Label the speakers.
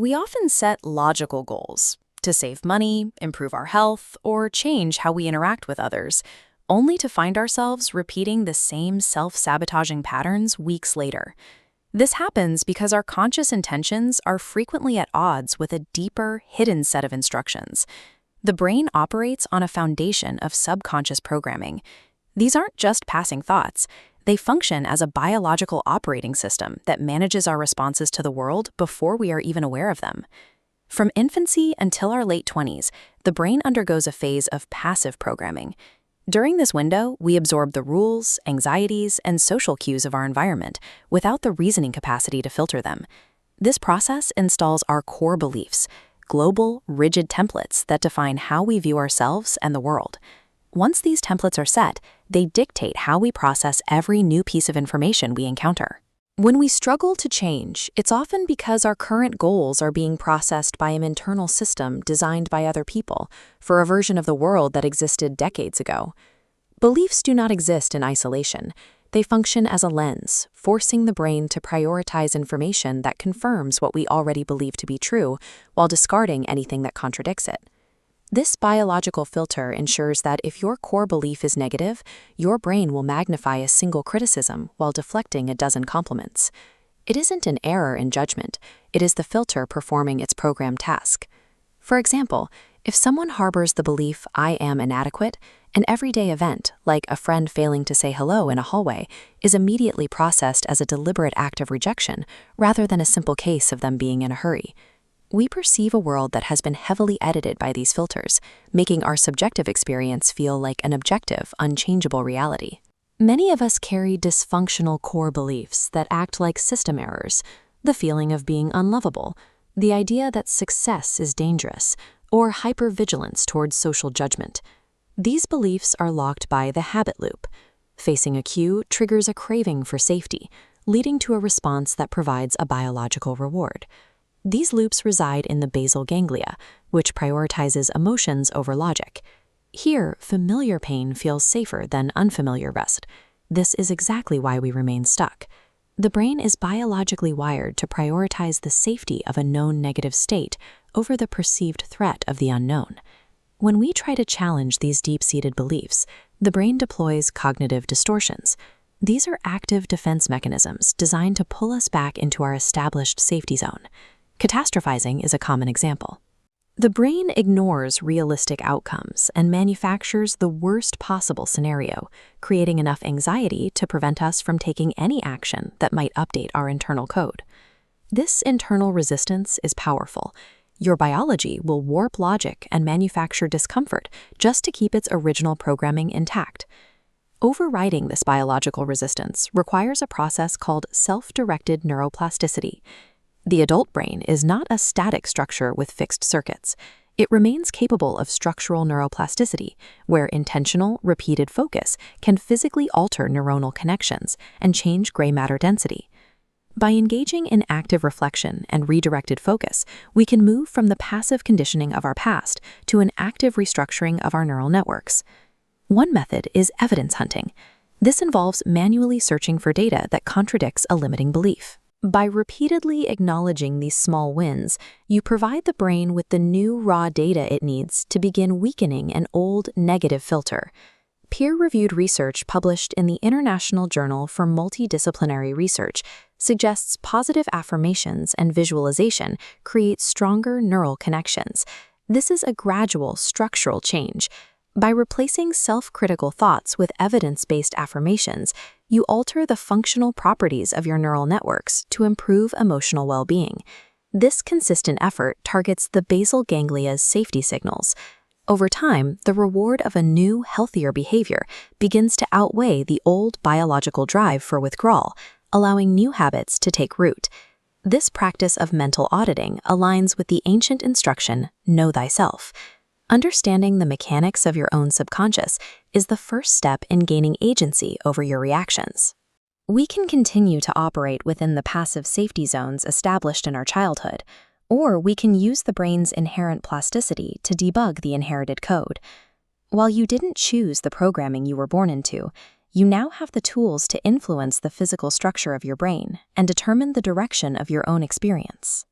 Speaker 1: We often set logical goals to save money, improve our health, or change how we interact with others, only to find ourselves repeating the same self-sabotaging patterns weeks later. This happens because our conscious intentions are frequently at odds with a deeper, hidden set of instructions. The brain operates on a foundation of subconscious programming. These aren't just passing thoughts. They function as a biological operating system that manages our responses to the world before we are even aware of them. From infancy until our late 20s, the brain undergoes a phase of passive programming. During this window, we absorb the rules, anxieties, and social cues of our environment without the reasoning capacity to filter them. This process installs our core beliefs, global, rigid templates that define how we view ourselves and the world. Once these templates are set, they dictate how we process every new piece of information we encounter. When we struggle to change, it's often because our current goals are being processed by an internal system designed by other people for a version of the world that existed decades ago. Beliefs do not exist in isolation. They function as a lens, forcing the brain to prioritize information that confirms what we already believe to be true while discarding anything that contradicts it. This biological filter ensures that if your core belief is negative, your brain will magnify a single criticism while deflecting a dozen compliments. It isn't an error in judgment, it is the filter performing its programmed task. For example, if someone harbors the belief, "I am inadequate," an everyday event, like a friend failing to say hello in a hallway, is immediately processed as a deliberate act of rejection rather than a simple case of them being in a hurry. We perceive a world that has been heavily edited by these filters, making our subjective experience feel like an objective, unchangeable reality. Many of us carry dysfunctional core beliefs that act like system errors, the feeling of being unlovable, the idea that success is dangerous, or hypervigilance towards social judgment. These beliefs are locked by the habit loop. Facing a cue triggers a craving for safety, leading to a response that provides a biological reward. These loops reside in the basal ganglia, which prioritizes emotions over logic. Here, familiar pain feels safer than unfamiliar rest. This is exactly why we remain stuck. The brain is biologically wired to prioritize the safety of a known negative state over the perceived threat of the unknown. When we try to challenge these deep-seated beliefs, the brain deploys cognitive distortions. These are active defense mechanisms designed to pull us back into our established safety zone. Catastrophizing is a common example. The brain ignores realistic outcomes and manufactures the worst possible scenario, creating enough anxiety to prevent us from taking any action that might update our internal code. This internal resistance is powerful. Your biology will warp logic and manufacture discomfort just to keep its original programming intact. Overriding this biological resistance requires a process called self-directed neuroplasticity. The adult brain is not a static structure with fixed circuits. It remains capable of structural neuroplasticity, where intentional, repeated focus can physically alter neuronal connections and change gray matter density. By engaging in active reflection and redirected focus, we can move from the passive conditioning of our past to an active restructuring of our neural networks. One method is evidence hunting. This involves manually searching for data that contradicts a limiting belief. By repeatedly acknowledging these small wins, you provide the brain with the new raw data it needs to begin weakening an old negative filter. Peer-reviewed research published in the International Journal for Multidisciplinary Research suggests positive affirmations and visualization create stronger neural connections. This is a gradual structural change. By replacing self-critical thoughts with evidence-based affirmations, you alter the functional properties of your neural networks to improve emotional well-being. This consistent effort targets the basal ganglia's safety signals. Over time, the reward of a new, healthier behavior begins to outweigh the old biological drive for withdrawal, allowing new habits to take root. This practice of mental auditing aligns with the ancient instruction, "Know thyself." Understanding the mechanics of your own subconscious is the first step in gaining agency over your reactions. We can continue to operate within the passive safety zones established in our childhood, or we can use the brain's inherent plasticity to debug the inherited code. While you didn't choose the programming you were born into, you now have the tools to influence the physical structure of your brain and determine the direction of your own experience.